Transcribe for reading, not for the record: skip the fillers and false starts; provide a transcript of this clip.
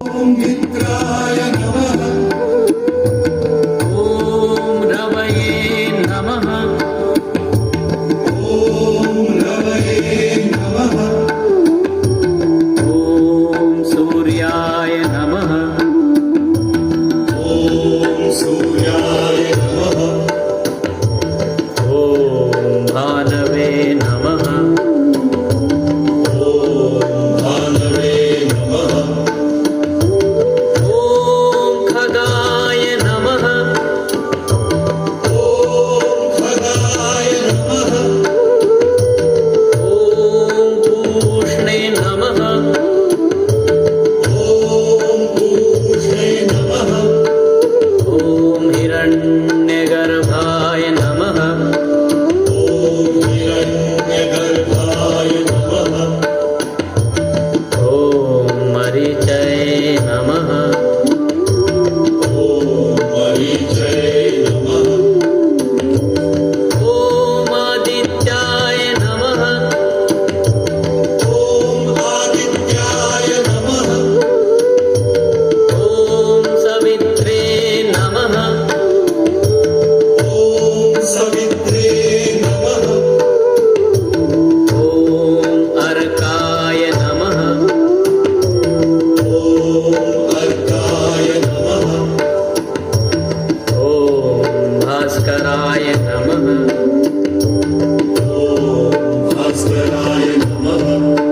ॐ मित्राय नमः। ॐ रवये नमः। ॐ रवये नमः। ॐ सूर्याय नमः। ॐ सूर्याय नमः। ॐ भानवे नमः। ॐ भानवे नमः। ॐ खगाय नमः। ॐ खगाय नमः। ॐ पूष्णे नमः। ॐ पूषे नमः। ॐ हिरण्यगर्भाय नमः। ॐ हिरण्यगर्भाय नमः। ॐ मरीचये नमः। ॐ मरीचये नमः। ॐ आदित्याय नमः। ॐ आदित्याय नमः। ॐ सवित्रे नमः। ॐ सवित्रे नमः। ॐ अर्काय नमः। ॐ अर्काय